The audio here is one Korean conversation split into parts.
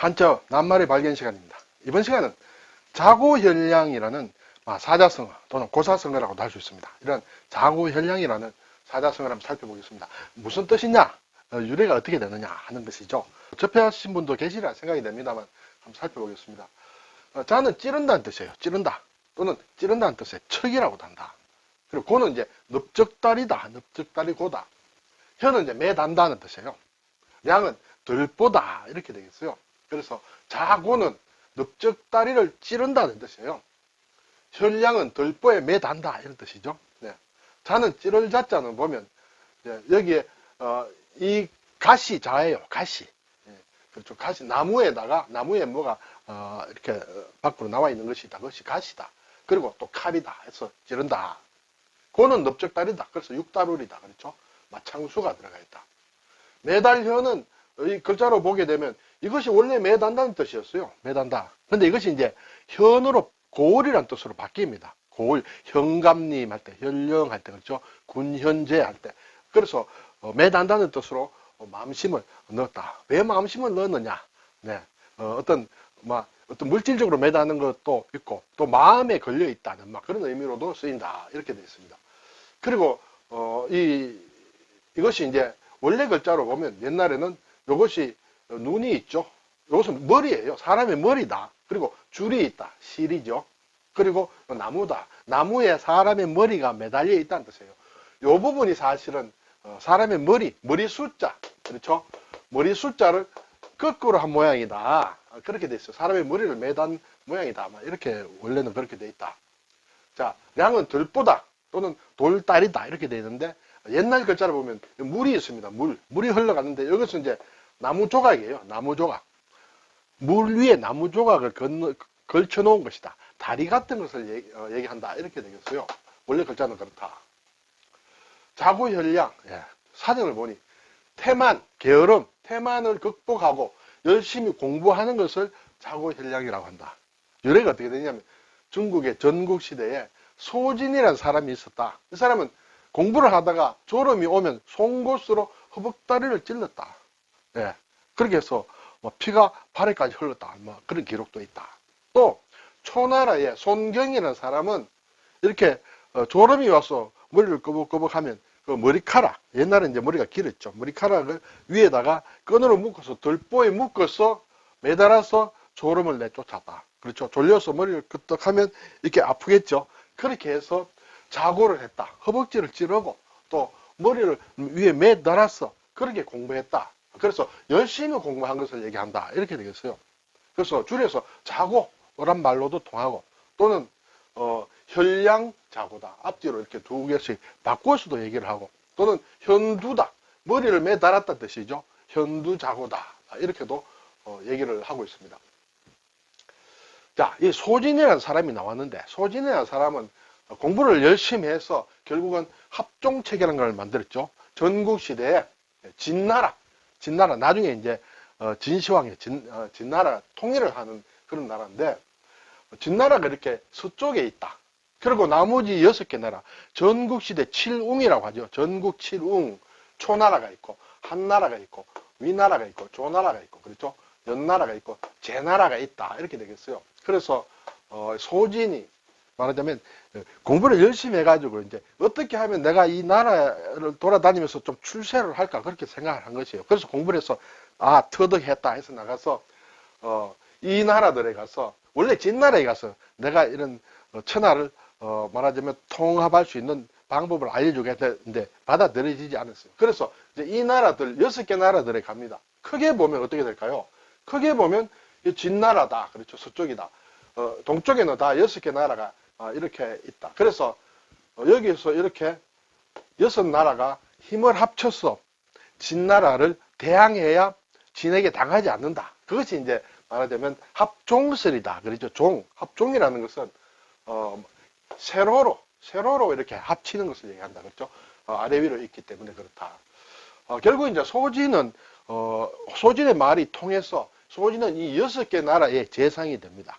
한자 낱말의 발견 시간입니다. 이번 시간은 자고현량이라는 사자성어 또는 고사성어라고도 할 수 있습니다. 이런 자고현량이라는 사자성어를 한번 살펴보겠습니다. 무슨 뜻이냐, 유래가 어떻게 되느냐 하는 것이죠. 접해하신 분도 계시리라 생각이 됩니다만 한번 살펴보겠습니다. 자는 찌른다는 뜻이에요. 찌른다 또는 찌른다는 뜻의 척이라고도 한다. 그리고 고는 이제 넓적다리다, 넓적다리고다. 혀는 이제 매단다는 뜻이에요. 량은 들보다 이렇게 되겠어요. 그래서 자고는 넓적다리를 찌른다는 뜻이에요. 현량은 들보에 매단다 이런 뜻이죠. 네. 자는 찌를 자자는 보면 여기에 이 가시 자예요. 가시. 네. 그렇죠. 가시 나무에 뭐가 이렇게 밖으로 나와 있는 것이다. 그것이 가시다. 그리고 또 칼이다 해서 찌른다. 고는 넓적다리다. 그래서 육다룰이다. 그렇죠. 마창수가 들어가 있다. 매달혀는 이 글자로 보게 되면 이것이 원래 매단다는 뜻이었어요. 매단다. 근데 이것이 이제 현으로 고을이라는 뜻으로 바뀝니다. 고을, 현감님 할 때, 현령 할 때, 그렇죠. 군현제 할 때. 그래서 매단다는 뜻으로 마음심을 넣었다. 왜 마음심을 넣었느냐? 네. 어떤 물질적으로 매다는 것도 있고, 또 마음에 걸려 있다는 그런 의미로도 쓰인다. 이렇게 되어 있습니다. 그리고, 이것이 이제 원래 글자로 보면 옛날에는 이것이 눈이 있죠. 이것은 머리예요. 사람의 머리다. 그리고 줄이 있다. 실이죠. 그리고 나무다. 나무에 사람의 머리가 매달려 있다는 뜻이에요. 이 부분이 사실은 사람의 머리 숫자. 그렇죠. 머리 숫자를 거꾸로 한 모양이다. 그렇게 돼 있어요. 사람의 머리를 매단 모양이다. 이렇게 원래는 그렇게 돼 있다. 자, 량은 들보다 또는 돌다리다. 이렇게 돼 있는데 옛날 글자를 보면 물이 있습니다. 물이 흘러가는데 여기서 이제 나무 조각이에요. 나무 조각. 물 위에 나무 조각을 걸쳐 놓은 것이다. 다리 같은 것을 얘기한다. 이렇게 되겠어요. 원래 글자는 그렇다. 자고현량. 사전을 보니 태만, 게으름, 태만을 극복하고 열심히 공부하는 것을 자고현량이라고 한다. 유래가 어떻게 되냐면 중국의 전국시대에 소진이라는 사람이 있었다. 이 사람은 공부를 하다가 졸음이 오면 송곳으로 허벅다리를 찔렀다. 그렇게 해서 피가 발에까지 흘렀다. 그런 기록도 있다. 또 초나라의 손경이라는 사람은 이렇게 졸음이 와서 머리를 꺼벅꺼벅하면 그 머리카락, 옛날에 이제 머리가 길었죠. 머리카락을 위에다가 끈으로 묶어서 들보에 묶어서 매달아서 졸음을 내쫓았다. 그렇죠. 졸려서 머리를 끄떡하면 이렇게 아프겠죠. 그렇게 해서 자고를 했다. 허벅지를 찌르고 또 머리를 위에 매달아서 그렇게 공부했다. 그래서 열심히 공부한 것을 얘기한다. 이렇게 되겠어요. 그래서 줄여서 자고란 말로도 통하고 또는 현량자고다. 앞뒤로 이렇게 두 개씩 바꿔서도 얘기를 하고 또는 현두다. 머리를 매달았다는 뜻이죠. 현두자고다. 이렇게도 얘기를 하고 있습니다. 자, 이 소진이라는 사람이 나왔는데 소진이라는 사람은 공부를 열심히 해서 결국은 합종체계라는 걸 만들었죠. 전국시대에 진나라 나중에 이제 진시황이 진나라 통일을 하는 그런 나라인데 진나라가 이렇게 서쪽에 있다. 그리고 나머지 6개 나라 전국시대 7웅이라고 하죠. 전국 7웅 초나라가 있고 한나라가 있고 위나라가 있고 조나라가 있고 그렇죠. 연나라가 있고 제나라가 있다. 이렇게 되겠어요. 그래서 소진이 말하자면 공부를 열심히 해가지고 이제 어떻게 하면 내가 이 나라를 돌아다니면서 좀 출세를 할까 그렇게 생각을 한 것이에요. 그래서 공부를 해서 터득했다 해서 나가서 이 나라들에 가서 원래 진나라에 가서 내가 이런 천하를 말하자면 통합할 수 있는 방법을 알려주겠는데 받아들여지지 않았어요. 그래서 이제 이 나라들 6개 나라들에 갑니다. 크게 보면 어떻게 될까요? 크게 보면 이 진나라다. 그렇죠. 서쪽이다. 동쪽에는 다 6개 나라가 이렇게 있다. 그래서 여기서 이렇게 6나라가 힘을 합쳐서 진나라를 대항해야 진에게 당하지 않는다. 그것이 이제 말하자면 합종설이다. 그렇죠. 합종이라는 것은 세로로 이렇게 합치는 것을 얘기한다. 그렇죠. 아래 위로 있기 때문에 그렇다. 결국 이제 소진의 말이 통해서 소진은 이 6개 나라의 재상이 됩니다.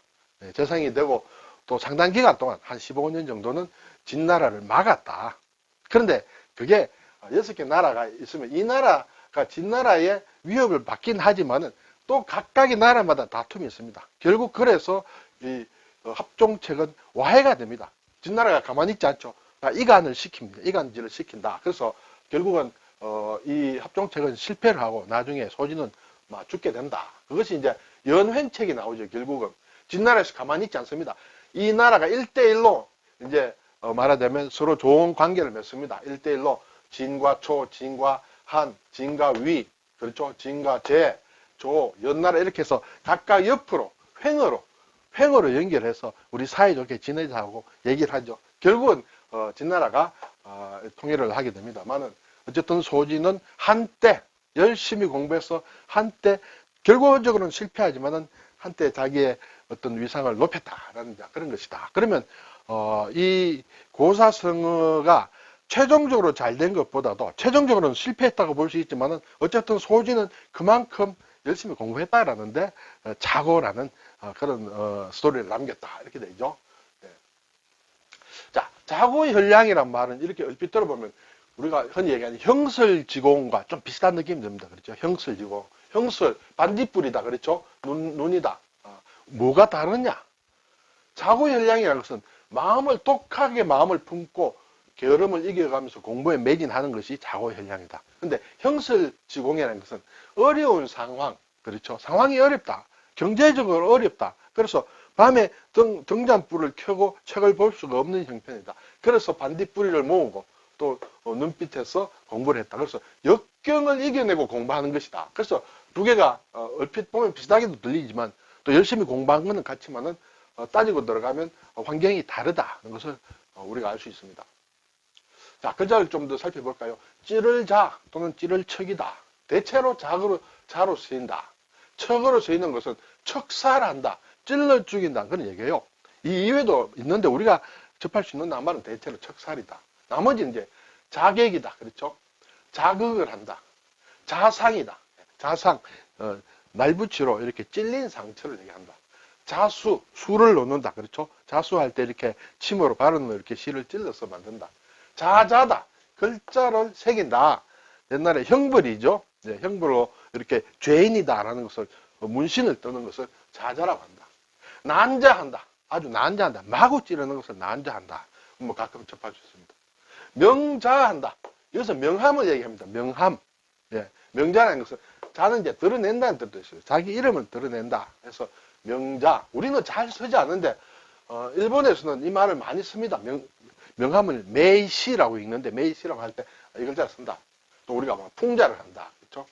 재상이 되고 또 상당 기간 동안 한 15년 정도는 진나라를 막았다. 그런데 그게 6개 나라가 있으면 이 나라가 진나라의 위협을 받긴 하지만은 또 각각의 나라마다 다툼이 있습니다. 결국 그래서 이 합종책은 와해가 됩니다. 진나라가 가만히 있지 않죠. 이간을 시킵니다. 이간질을 시킨다. 그래서 결국은 이 합종책은 실패를 하고 나중에 소진은 죽게 된다. 그것이 이제 연횡책이 나오죠. 결국은 진나라에서 가만히 있지 않습니다. 이 나라가 1대1로 이제 말하자면 서로 좋은 관계를 맺습니다. 1대1로 진과 초, 진과 한, 진과 위, 그렇죠? 진과 제, 조, 연나라 이렇게 해서 각각 옆으로 횡으로 연결해서 우리 사이좋게 지내자고 얘기를 하죠. 결국은 진나라가 통일을 하게 됩니다만은 어쨌든 소진은 한때 열심히 공부해서 한때 결과적으로는 실패하지만은 한때 자기의 어떤 위상을 높였다라는 그런 것이다. 그러면 이 고사성어가 최종적으로 잘 된 것보다도 최종적으로는 실패했다고 볼 수 있지만은 어쨌든 소진은 그만큼 열심히 공부했다라는데 자고라는 그런 스토리를 남겼다 이렇게 되죠. 네. 자, 자고현량이란 말은 이렇게 얼핏 들어보면 우리가 흔히 얘기하는 형설지공과 좀 비슷한 느낌이 듭니다. 그렇죠? 형설지공, 형설 반딧불이다, 그렇죠? 눈이다. 뭐가 다르냐? 자고현량이라는 것은 독하게 마음을 품고 게으름을 이겨가면서 공부에 매진하는 것이 자고현량이다. 근데 형설지공이라는 것은 어려운 상황, 그렇죠? 상황이 어렵다. 경제적으로 어렵다. 그래서 밤에 등잔불을 켜고 책을 볼 수가 없는 형편이다. 그래서 반딧불이를 모으고 또 눈빛에서 공부를 했다. 그래서 역경을 이겨내고 공부하는 것이다. 그래서 두 개가 얼핏 보면 비슷하게도 들리지만 또 열심히 공부한 것은 같지만은 따지고 들어가면 환경이 다르다는 것을 우리가 알 수 있습니다. 자, 글자를 좀 더 살펴볼까요? 찌를 자 또는 찌를 척이다. 대체로 자로 쓰인다. 척으로 쓰이는 것은 척살한다. 찔러 죽인다. 그런 얘기예요. 이 이외에도 있는데 우리가 접할 수 있는 낱말은 대체로 척살이다. 나머지 이제 자객이다. 그렇죠? 자극을 한다. 자상이다. 자상, 날붙이로 이렇게 찔린 상처를 얘기한다. 자수, 수를 놓는다. 그렇죠? 자수할 때 이렇게 침으로 바르는 이렇게 실을 찔러서 만든다. 자자다. 글자를 새긴다. 옛날에 형벌이죠. 네, 형벌로 이렇게 죄인이다라는 것을 문신을 뜨는 것을 자자라고 한다. 난자한다. 아주 난자한다. 마구 찌르는 것을 난자한다. 뭐 가끔 접할 수 있습니다. 명자한다. 여기서 명함을 얘기합니다. 명함. 예, 명자라는 것은 자는 이제 드러낸다는 뜻도 있어요. 자기 이름을 드러낸다. 그래서 명자. 우리는 잘 쓰지 않는데 일본에서는 이 말을 많이 씁니다. 명함을 메이시라고 읽는데 메이시라고 할 때 이 글자를 쓴다. 또 우리가 풍자를 한다. 그렇죠?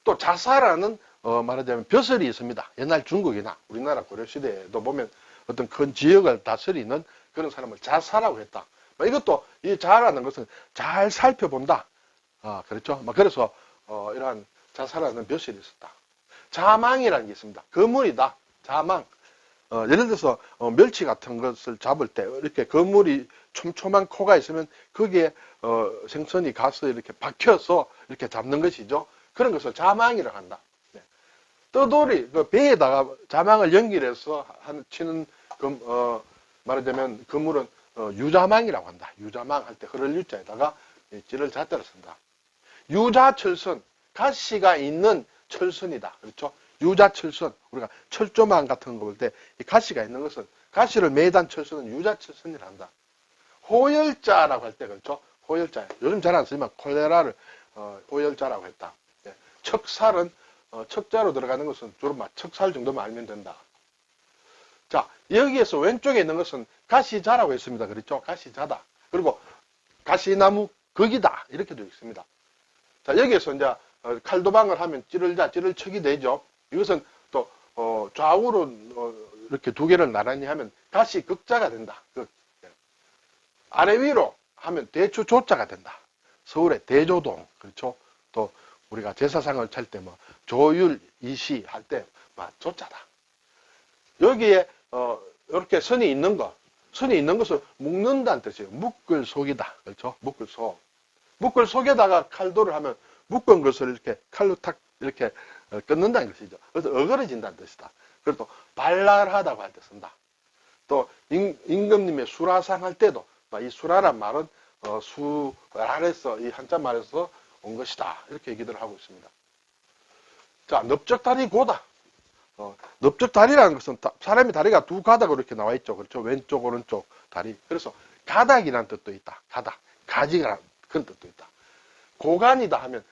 또 자사라는 말하자면 벼슬이 있습니다. 옛날 중국이나 우리나라 고려시대에도 보면 어떤 큰 지역을 다스리는 그런 사람을 자사라고 했다. 이것도 이 자라는 것은 잘 살펴본다. 그렇죠? 그래서 이러한 자사라는 벼슬이 있었다. 자망이라는 게 있습니다. 거물이다. 자망. 예를 들어서 멸치 같은 것을 잡을 때 이렇게 거물이 촘촘한 코가 있으면 거기에 생선이 가서 이렇게 박혀서 이렇게 잡는 것이죠. 그런 것을 자망이라고 한다. 네. 떠돌이 그 배에다가 자망을 연결해서 치는 말하자면 그물은 유자망이라고 한다. 유자망 할 때 흐를 유자에다가 찌를 자자를 쓴다. 유자철선, 가시가 있는 철선이다. 그렇죠? 유자철선, 우리가 철조망 같은 거 볼 때 이 가시가 있는 것은 가시를 매단 철선은 유자철선이라 한다. 호열자라고 할 때 그렇죠? 호열자. 요즘 잘 안 쓰지만 콜레라를 호열자라고 했다. 네. 척살은 척자로 들어가는 것은 주로 척살 정도만 알면 된다. 자, 여기에서 왼쪽에 있는 것은 가시자라고 했습니다. 그렇죠? 가시자다. 그리고 가시나무 극이다. 이렇게 되어 있습니다. 자, 여기에서 이제 칼도방을 하면 찌를자, 찌를척이 되죠. 이것은 또 좌우로 이렇게 두 개를 나란히 하면 가시 극자가 된다. 아래 위로 하면 대추 조자가 된다. 서울의 대조동, 그렇죠? 또 우리가 제사상을 찰 때 조율 이시 할 때 조자다. 여기에 이렇게 선이 있는 것을 묶는다는 뜻이에요. 묶을 속이다, 그렇죠? 묶을 속. 묶을 속에다가 칼도를 하면 묶은 것을 이렇게 칼로 탁 이렇게 끊는다는 것이죠. 그래서 어그러진다는 뜻이다. 그리고 또 발랄하다고 할 때 쓴다. 또 임금님의 수라상 할 때도 이 수라란 말은 수랄에서 이 한자 말에서 온 것이다. 이렇게 얘기들을 하고 있습니다. 자, 넓적다리 고다. 넓적다리라는 것은 사람의 다리가 두 가닥으로 이렇게 나와 있죠. 그렇죠? 왼쪽, 오른쪽 다리. 그래서 가닥이라는 뜻도 있다. 가닥. 가지라는 그런 뜻도 있다. 고관이다 하면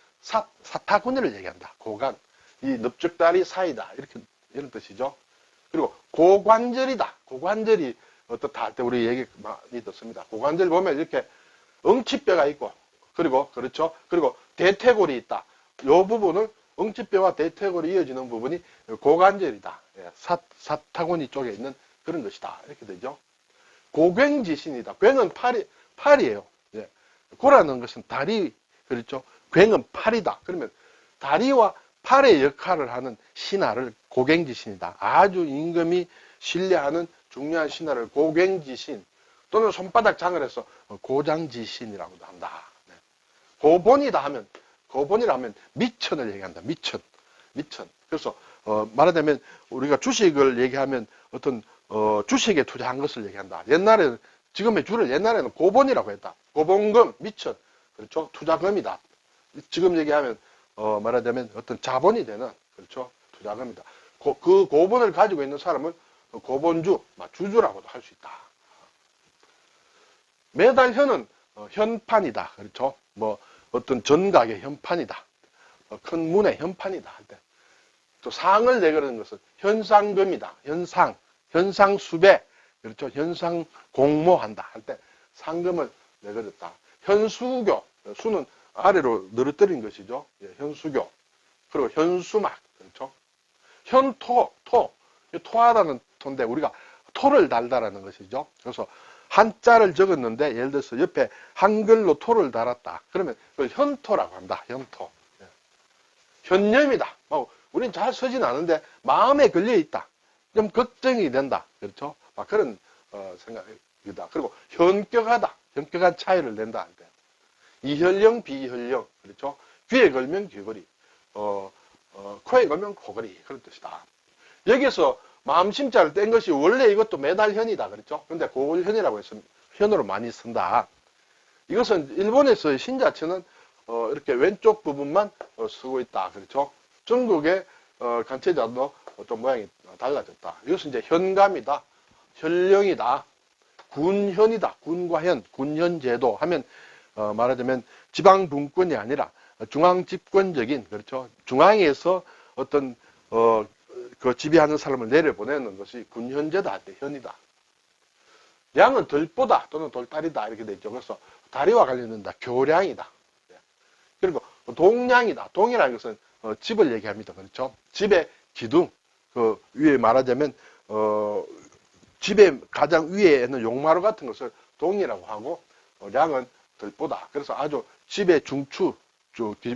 사타구니를 얘기한다. 고관. 이 넓적다리 사이다. 이렇게, 이런 뜻이죠. 그리고 고관절이다. 고관절이 어떻다 할 때 우리 얘기 많이 듣습니다. 고관절 보면 이렇게 엉치뼈가 있고, 그리고, 그렇죠. 그리고 대퇴골이 있다. 이 부분을 엉치뼈와 대퇴골이 이어지는 부분이 고관절이다. 예, 사타구니 쪽에 있는 그런 것이다. 이렇게 되죠. 고괭지신이다. 괭은 팔이에요. 예. 고라는 것은 다리, 그렇죠. 괭은 팔이다. 그러면 다리와 팔의 역할을 하는 신하를 고괭지신이다. 아주 임금이 신뢰하는 중요한 신하를 고괭지신 또는 손바닥 장을 해서 고장지신이라고도 한다. 네. 고본이다 하면, 고본이라 하면 미천을 얘기한다. 미천. 그래서 말하자면 우리가 주식을 얘기하면 어떤 주식에 투자한 것을 얘기한다. 옛날에는, 지금의 주를 옛날에는 고본이라고 했다. 고본금, 미천. 그렇죠. 투자금이다. 지금 얘기하면 말하자면 어떤 자본이 되는, 그렇죠. 투자금이다. 그 고본을 가지고 있는 사람을 고본주, 주주라고도 할 수 있다. 매달 현은 현판이다. 그렇죠. 뭐 어떤 전각의 현판이다. 큰 문의 현판이다 할 때. 또 상을 내거는 것은 현상금이다. 현상 수배. 그렇죠. 현상 공모한다 할 때 상금을 내거렸다. 현수교. 수는 아래로 늘어뜨린 것이죠. 예, 현수교. 그리고 현수막. 그렇죠. 현토. 토하다는 토인데 우리가 토를 달다라는 것이죠. 그래서 한자를 적었는데 예를 들어서 옆에 한글로 토를 달았다. 그러면 그걸 현토라고 한다. 현토. 예. 현념이다. 우린 잘 쓰진 않은데 마음에 걸려있다. 좀 걱정이 된다. 그렇죠. 그런 생각이다. 그리고 현격하다. 현격한 차이를 낸다 할 때. 이혈령, 비혈령. 그렇죠. 귀에 걸면 귀걸이. 코에 걸면 코걸이. 그런 뜻이다. 여기서 마음심자를 뗀 것이 원래 이것도 매달현이다. 그렇죠. 근데 고울현이라고 해서 현으로 많이 쓴다. 이것은 일본에서의 신자체는 이렇게 왼쪽 부분만 쓰고 있다. 그렇죠. 중국의 간체자도 좀 모양이 달라졌다. 이것은 이제 현감이다. 현령이다. 군현이다. 군과 현, 군현제도 하면 말하자면 지방 분권이 아니라 중앙 집권적인, 그렇죠. 중앙에서 어떤 그 지배하는 사람을 내려보내는 것이 군현제다 할 때 현이다. 양은 들보다 또는 돌다리다 이렇게 되죠. 그래서 다리와 관련된다. 교량이다. 그리고 동량이다. 동이라는 것은 집을 얘기합니다. 그렇죠. 집의 기둥, 그 위에 말하자면 집의 가장 위에 있는 용마루 같은 것을 동이라고 하고 량은 들보다. 그래서 아주 집의 중추,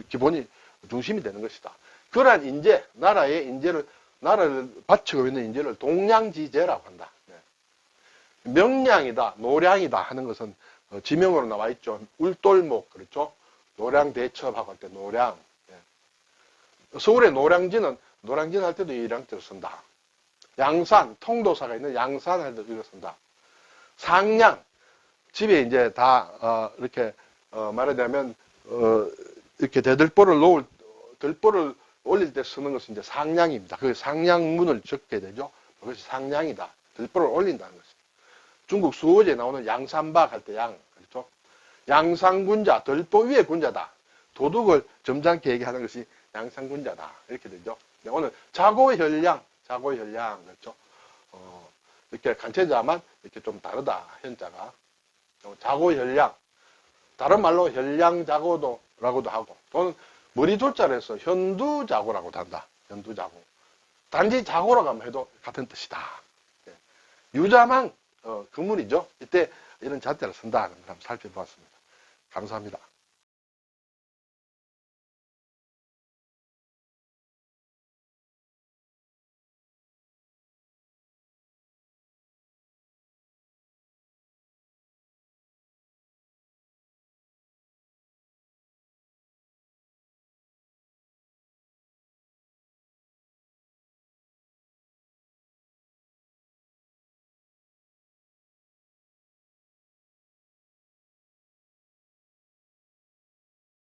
기본이 중심이 되는 것이다. 그러한 인재, 나라를 바치고 있는 인재를 동량지제라고 한다. 네. 명량이다, 노량이다 하는 것은 지명으로 나와 있죠. 울돌목, 그렇죠. 노량 대첩하고 할 때 노량. 네. 서울의 노량진 할 때도 이 량자를 쓴다. 양산, 통도사가 있는 양산 할 때도 이거 쓴다. 상량, 집에 이제 다 이렇게 말하자면 이렇게 대들보를 들보를 올릴 때 쓰는 것은 이제 상량입니다. 그 상량문을 적게 되죠. 그것이 상량이다. 들보를 올린다는 것입니다. 중국 수어제에 나오는 양산박 할 때 그렇죠? 양상군자, 들보 위의 군자다. 도둑을 점잖게 얘기하는 것이 양상군자다. 이렇게 되죠. 오늘 자고현량, 그렇죠? 이렇게 간체자만 이렇게 좀 다르다. 현자가. 자고현량. 다른 말로 현량자고도라고도 하고, 또는 머리 둘자로 해서 현두자고라고도 한다. 현두자고. 단지 자고라고 해도 같은 뜻이다. 네. 유자망, 그물이죠. 이때 이런 자태를 쓴다는 걸 한번 살펴보았습니다. 감사합니다.